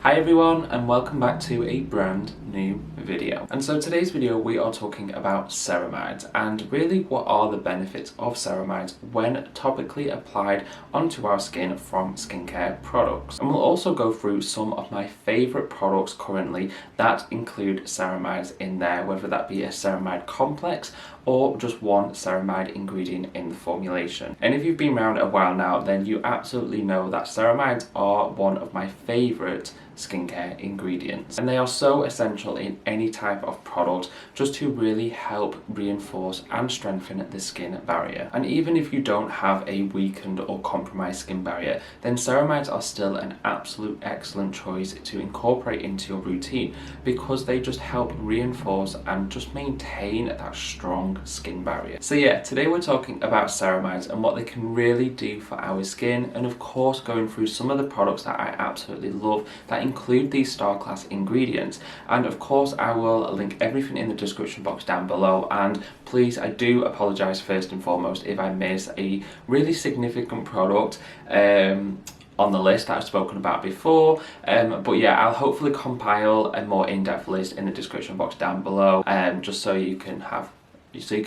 Hi everyone, and welcome back to a brand new video. And so today's video we are talking about ceramides and really what are the benefits of ceramides when topically applied onto our skin from skincare products. And we'll also go through some of my favourite products currently that include ceramides in there, whether that be a ceramide complex or just one ceramide ingredient in the formulation. And if you've been around a while now, then you absolutely know that ceramides are one of my favourite skincare ingredients, and they are so essential in any type of product just to really help reinforce and strengthen the skin barrier. And even if you don't have a weakened or compromised skin barrier, then ceramides are still an absolute excellent choice to incorporate into your routine because they just help reinforce and just maintain that strong skin barrier. So yeah, today we're talking about ceramides and what they can really do for our skin, and of course going through some of the products that I absolutely love that include these star class ingredients. And of course I will link everything in the description box down below, and please, I do apologise first and foremost if I miss a really significant product on the list that I've spoken about before, but yeah, I'll hopefully compile a more in-depth list in the description box down below, just so you can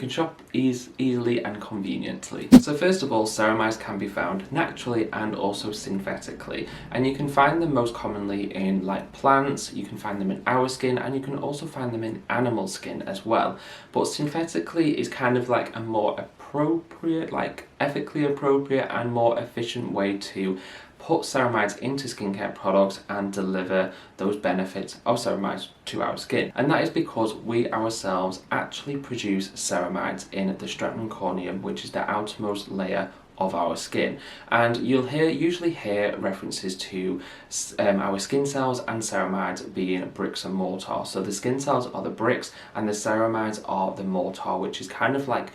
shop easily and conveniently. So first of all, ceramides can be found naturally and also synthetically, and you can find them most commonly in like plants, you can find them in our skin, and you can also find them in animal skin as well. But synthetically is kind of like a more appropriate, like ethically appropriate and more efficient way to put ceramides into skincare products and deliver those benefits of ceramides to our skin. And that is because we ourselves actually produce ceramides in the stratum corneum, which is the outermost layer of our skin. And you'll usually hear references to our skin cells and ceramides being bricks and mortar. So the skin cells are the bricks and the ceramides are the mortar, which is kind of like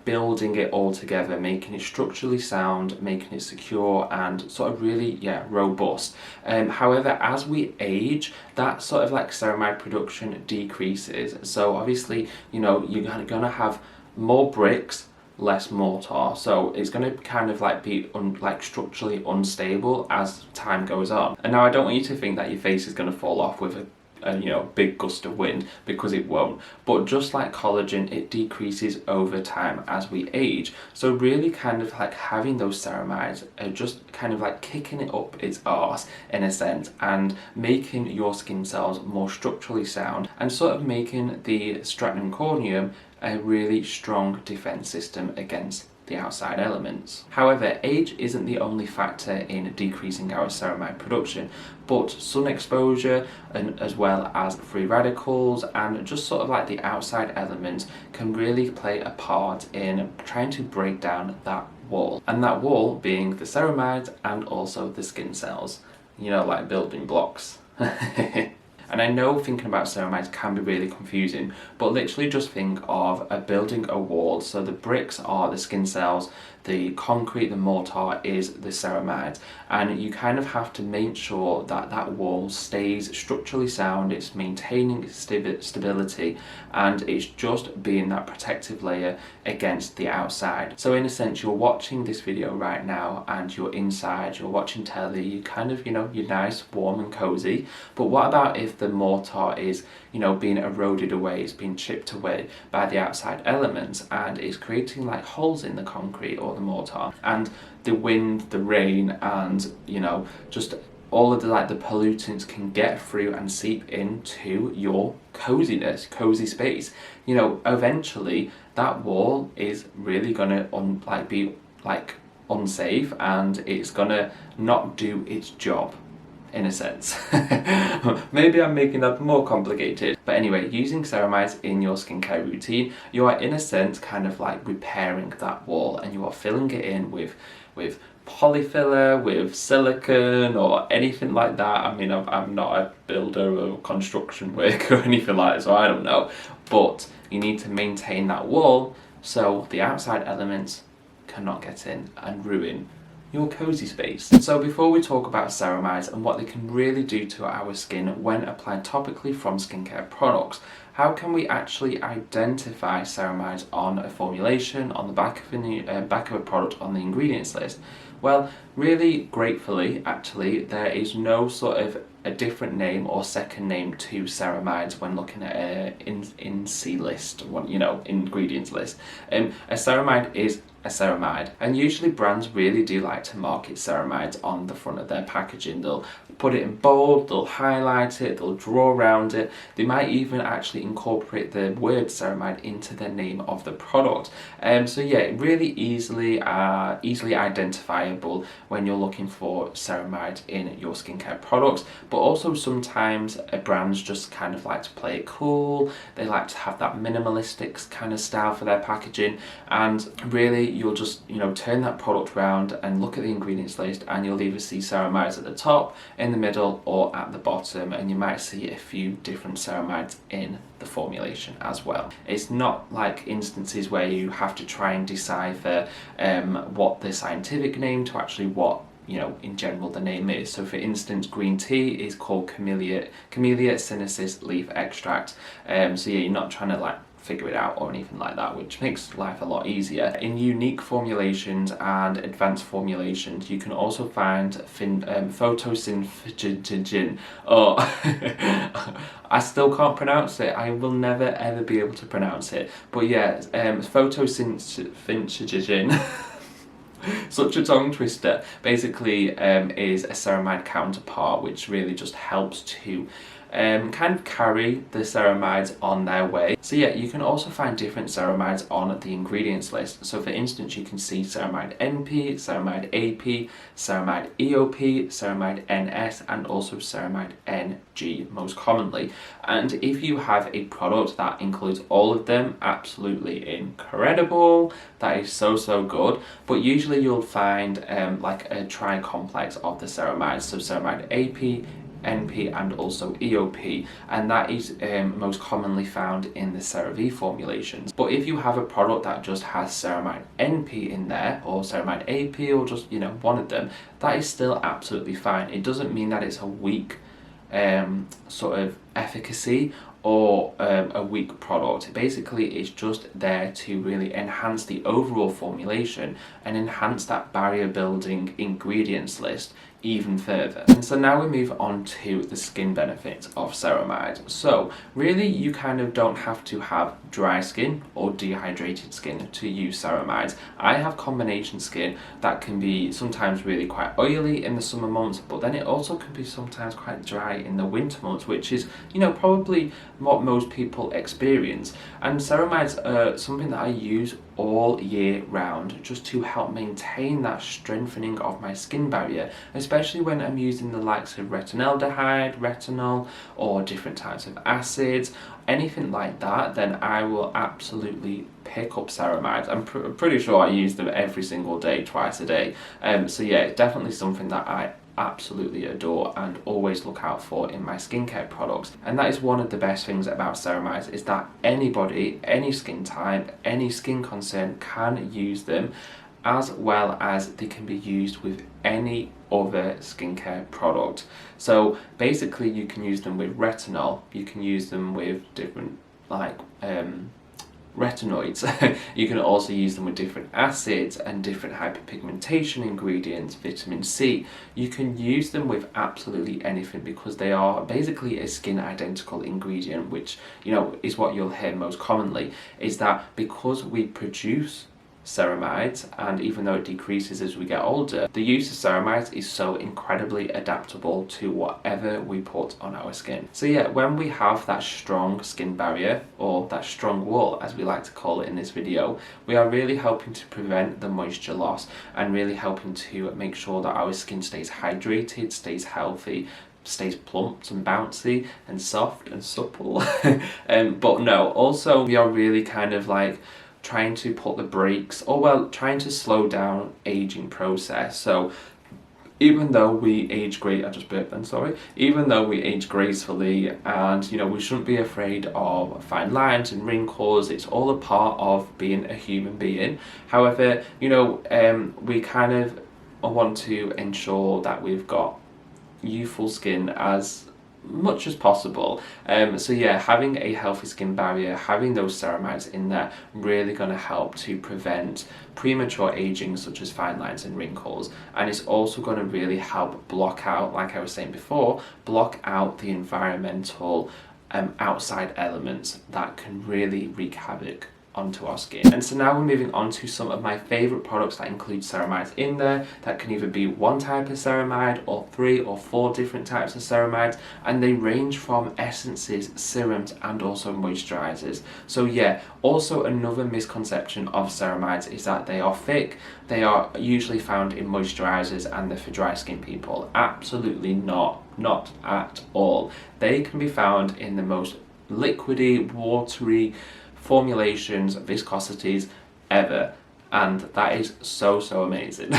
building it all together, making it structurally sound, making it secure and sort of really robust. However, as we age, that sort of like ceramide production decreases. So obviously, you know, you're gonna have more bricks, less mortar, so it's going to kind of like be structurally unstable as time goes on. And now I don't want you to think that your face is going to fall off with a big gust of wind, because it won't. But just like collagen, it decreases over time as we age. So really kind of like having those ceramides are just kind of like kicking it up its arse in a sense and making your skin cells more structurally sound and sort of making the stratum corneum a really strong defense system against the outside elements. However, age isn't the only factor in decreasing our ceramide production, but sun exposure and as well as free radicals and just sort of like the outside elements can really play a part in trying to break down that wall. And that wall being the ceramides and also the skin cells, you know, like building blocks. And I know thinking about ceramides can be really confusing, but literally just think of building a wall. So the bricks are the skin cells, the concrete, the mortar is the ceramide, and you kind of have to make sure that that wall stays structurally sound, it's maintaining stability, and it's just being that protective layer against the outside. So in a sense, you're watching this video right now and you're inside, you're watching telly, you kind of, you know, you're nice, warm and cozy. But what about if the mortar is, you know, being eroded away, it's being chipped away by the outside elements and it's creating like holes in the concrete or the mortar, and the wind, the rain, and you know, just all of the pollutants can get through and seep into your cozy space. You know, eventually that wall is really gonna be unsafe, and it's gonna not do its job, in a sense. Maybe I'm making that more complicated. But anyway, using ceramides in your skincare routine, you are in a sense kind of like repairing that wall, and you are filling it in with polyfiller, with silicone or anything like that. I mean, I'm not a builder or construction worker or anything like that, so I don't know. But you need to maintain that wall so the outside elements cannot get in and ruin your cozy space. So before we talk about ceramides and what they can really do to our skin when applied topically from skincare products, how can we actually identify ceramides on a formulation, on the back of a product on the ingredients list? Well, really gratefully, actually, there is no sort of a different name or second name to ceramides when looking at in C list, ingredients list. A ceramide is a ceramide, and usually brands really do like to market ceramides on the front of their packaging. They'll put it in bold, they'll highlight it, they'll draw around it. They might even actually incorporate the word ceramide into the name of the product. So yeah, really easily identifiable when you're looking for ceramide in your skincare products. But also sometimes brands just kind of like to play it cool. They like to have that minimalistic kind of style for their packaging, and really you'll just turn that product around and look at the ingredients list, and you'll either see ceramides at the top, in the middle, or at the bottom, and you might see a few different ceramides in the formulation as well. It's not like instances where you have to try and decipher what the scientific name to actually what in general the name is. So for instance, green tea is called Camellia sinensis leaf extract. So yeah, you're not trying to like figure it out or anything like that, which makes life a lot easier. In unique formulations and advanced formulations, you can also find photosynthesis. I still can't pronounce it. I will never ever be able to pronounce it. But yeah, photosynthesis. Such a tongue twister. Basically, is a ceramide counterpart, which really just helps to kind of carry the ceramides on their way. So yeah, you can also find different ceramides on the ingredients list. So for instance, you can see ceramide NP, ceramide AP, ceramide EOP, ceramide NS, and also ceramide NG most commonly. And if you have a product that includes all of them, absolutely incredible. That is so good. But usually you'll find like a tri-complex of the ceramides. So ceramide AP, NP, and also EOP, and that is most commonly found in the CeraVe formulations. But if you have a product that just has ceramide NP in there, or ceramide AP, or just one of them, that is still absolutely fine. It doesn't mean that it's a weak sort of efficacy or a weak product. Basically, it's just there to really enhance the overall formulation and enhance that barrier building ingredients list even further. And so now we move on to the skin benefits of ceramide. So really you kind of don't have to have dry skin or dehydrated skin to use ceramides. I have combination skin that can be sometimes really quite oily in the summer months, but then it also can be sometimes quite dry in the winter months, which is probably what most people experience. And ceramides are something that I use all year round just to help maintain that strengthening of my skin barrier, especially when I'm using the likes of retinaldehyde, retinol, or different types of acids, anything like that. Then I will absolutely pick up ceramides. I'm pretty sure I use them every single day, twice a day. So yeah, it's definitely something that I absolutely adore and always look out for in my skincare products. And that is one of the best things about ceramides, is that anybody, any skin type, any skin concern can use them, as well as they can be used with any other skincare product. So basically you can use them with retinol, you can use them with different retinoids. You can also use them with different acids and different hyperpigmentation ingredients, vitamin C. You can use them with absolutely anything because they are basically a skin identical ingredient, which is what you'll hear most commonly, is that because we produce ceramides, and even though it decreases as we get older, the use of ceramides is so incredibly adaptable to whatever we put on our skin. So yeah, when we have that strong skin barrier, or that strong wall as we like to call it in this video, we are really helping to prevent the moisture loss and really helping to make sure that our skin stays hydrated, stays healthy, stays plump and bouncy and soft and supple. But no, also we are really kind of like trying to put the brakes, trying to slow down aging process. So even though we age even though we age gracefully, and we shouldn't be afraid of fine lines and wrinkles, it's all a part of being a human being. However, we kind of want to ensure that we've got youthful skin as much as possible. So yeah, having a healthy skin barrier, having those ceramides in there, really going to help to prevent premature aging such as fine lines and wrinkles, and it's also going to really help block out, like I was saying before, block out the environmental outside elements that can really wreak havoc onto our skin. And so now we're moving on to some of my favourite products that include ceramides in there. That can either be one type of ceramide or 3 or 4 different types of ceramides, and they range from essences, serums and also moisturizers. So yeah, also another misconception of ceramides is that they are thick. They are usually found in moisturizers and they're for dry skin people. Absolutely not at all. They can be found in the most liquidy, watery formulations, viscosities ever, and that is so amazing.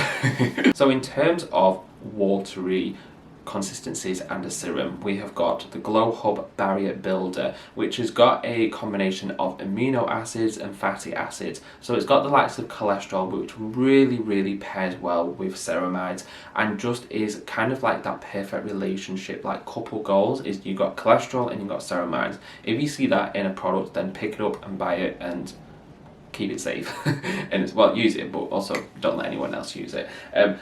So in terms of watery consistencies and a serum, we have got the Glow Hub Barrier Builder, which has got a combination of amino acids and fatty acids. So it's got the likes of cholesterol, which really pairs well with ceramides, and just is kind of like that perfect relationship, like couple goals is you got cholesterol and you got ceramides. If you see that in a product, then pick it up and buy it and keep it safe. And it's, well, use it, but also don't let anyone else use it.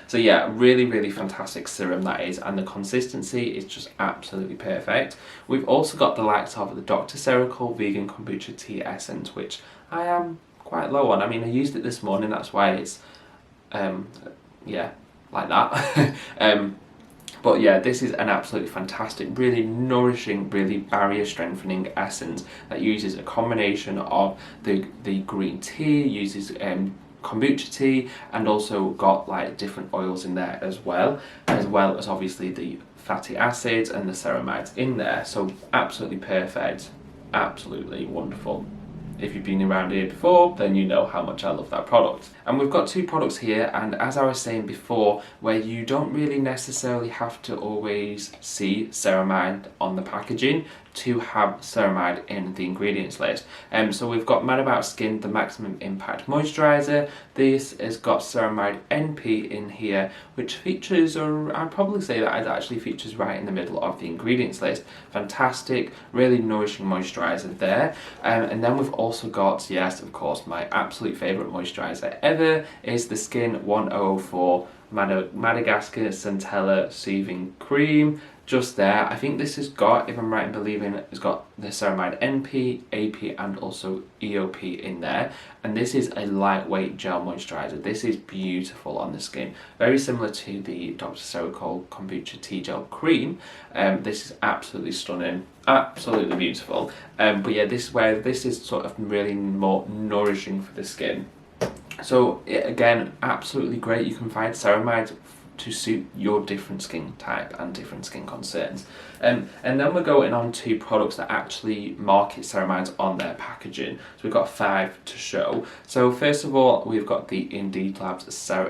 So yeah, really fantastic serum that is, and the consistency is just absolutely perfect. We've also got the likes of the Dr. Cerakol Vegan Kombucha Tea Essence, which I am quite low on. I mean, I used it this morning, that's why it's yeah, like that. But yeah, this is an absolutely fantastic, really nourishing, really barrier strengthening essence that uses a combination of the green tea, uses kombucha tea, and also got like different oils in there as well as obviously the fatty acids and the ceramides in there. So absolutely perfect, absolutely wonderful. If you've been around here before, then you know how much I love that product. And we've got 2 products here, and as I was saying before, where you don't really necessarily have to always see ceramide on the packaging to have ceramide in the ingredients list. So we've got Man About Skin, the Maximum Impact Moisturizer. This has got Ceramide NP in here, which features, or I'd probably say that it actually features right in the middle of the ingredients list. Fantastic, really nourishing moisturizer there. And then we've also got, yes, of course, my absolute favourite moisturizer ever is the Skin 1004 Madagascar Centella Soothing Cream. Just there, I think this has got, if I'm right in believing, it's got the Ceramide NP, AP and also EOP in there, and this is a lightweight gel moisturizer. This is beautiful on the skin, very similar to the Dr. Cerakol Kombucha Tea Gel Cream. This is absolutely stunning, absolutely beautiful. But yeah, this is sort of really more nourishing for the skin. So again, absolutely great. You can find ceramides to suit your different skin type and different skin concerns. And then we're going on to products that actually market ceramides on their packaging. So we've got 5 to show. So first of all, we've got the Indeed Labs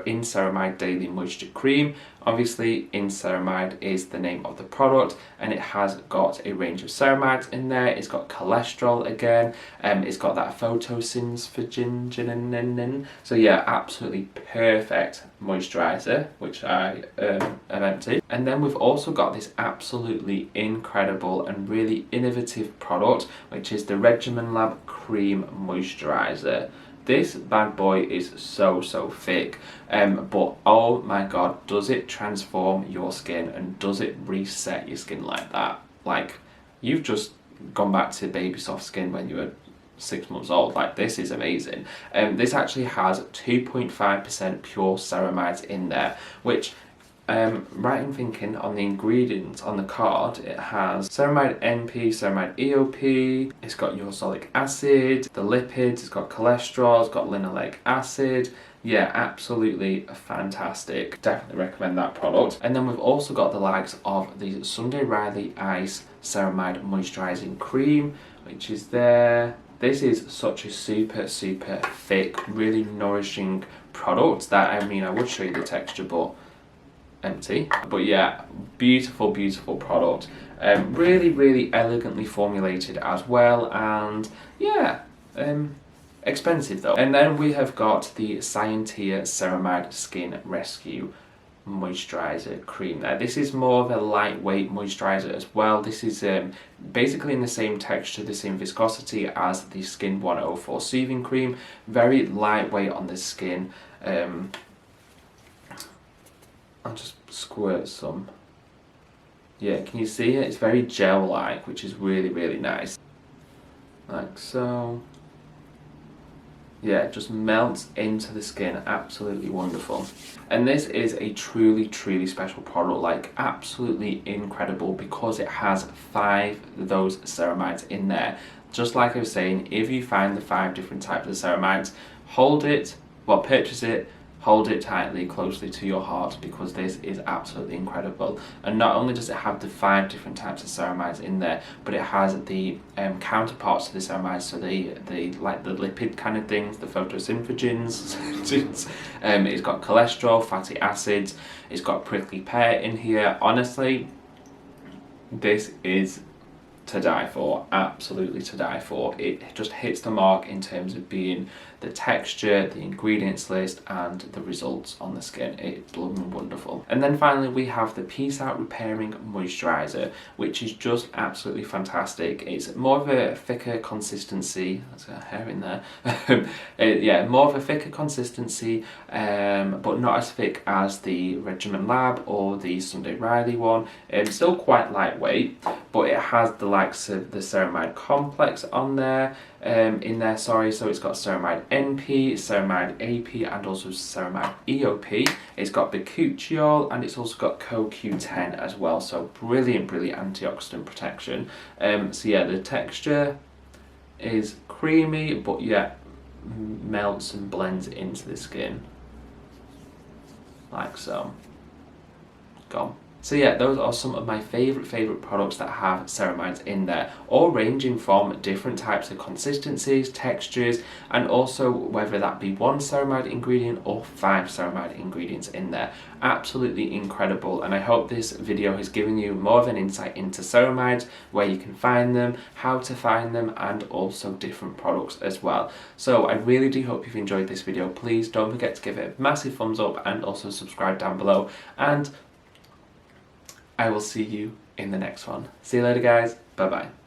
In Ceramide Daily Moisture Cream. Obviously, In Ceramide is the name of the product, and it has got a range of ceramides in there. It's got cholesterol again, it's got that photosynthesis. So yeah, absolutely perfect moisturizer, which I have emptied. And then we've also got this absolutely incredible and really innovative product, which is the Regimen Lab Cream Moisturizer. This bad boy is so thick, but oh my god, does it transform your skin and does it reset your skin like that? Like, you've just gone back to baby soft skin when you were 6 months old. Like, this is amazing. This actually has 2.5% pure ceramides in there, which right in thinking on the ingredients on the card, it has Ceramide NP, Ceramide EOP, it's got ursolic acid, the lipids, it's got cholesterol, it's got linoleic acid. Yeah, absolutely fantastic. Definitely recommend that product. And then we've also got the likes of the Sunday Riley Ice Ceramide Moisturizing Cream, which is there. This is such a super thick, really nourishing product that, I mean, I would show you the texture, but empty. But yeah, beautiful product. Really elegantly formulated as well, and yeah, expensive though. And then we have got the Scientia Ceramide Skin Rescue moisturizer cream there. This is more of a lightweight moisturizer as well. This is basically in the same texture, the same viscosity as the Skin 104 Soothing Cream. Very lightweight on the skin. I'll just squirt some. Yeah, can you see it? It's very gel-like, which is really, really nice. Like so. Yeah, it just melts into the skin, absolutely wonderful. And this is a truly, truly special product, like absolutely incredible, because it has 5 of those ceramides in there. Just like I was saying, if you find the 5 different types of ceramides, purchase it, hold it tightly, closely to your heart, because this is absolutely incredible. And not only does it have the 5 different types of ceramides in there, but it has the counterparts to the ceramides, so the like the lipid kind of things, the photosynthegens. It's got cholesterol, fatty acids, it's got prickly pear in here. Honestly, this is to die for, absolutely to die for. It just hits the mark in terms of being the texture, the ingredients list, and the results on the skin. It's blooming wonderful. And then finally we have the Peace Out Repairing Moisturizer, which is just absolutely fantastic. It's more of a thicker consistency. There's a hair in there. Yeah, more of a thicker consistency, but not as thick as the Regimen Lab or the Sunday Riley one. Still quite lightweight, but it has the likes of the Ceramide Complex on there, so it's got Ceramide NP, Ceramide AP, and also Ceramide EOP. It's got bakuchiol, and it's also got CoQ10 as well, so brilliant antioxidant protection. So yeah, the texture is creamy, but yet melts and blends into the skin, like so. Gone. So yeah, those are some of my favourite products that have ceramides in there, all ranging from different types of consistencies, textures, and also whether that be 1 ceramide ingredient or 5 ceramide ingredients in there. Absolutely incredible, and I hope this video has given you more of an insight into ceramides, where you can find them, how to find them, and also different products as well. So I really do hope you've enjoyed this video. Please don't forget to give it a massive thumbs up and also subscribe down below, and I will see you in the next one. See you later, guys. Bye bye.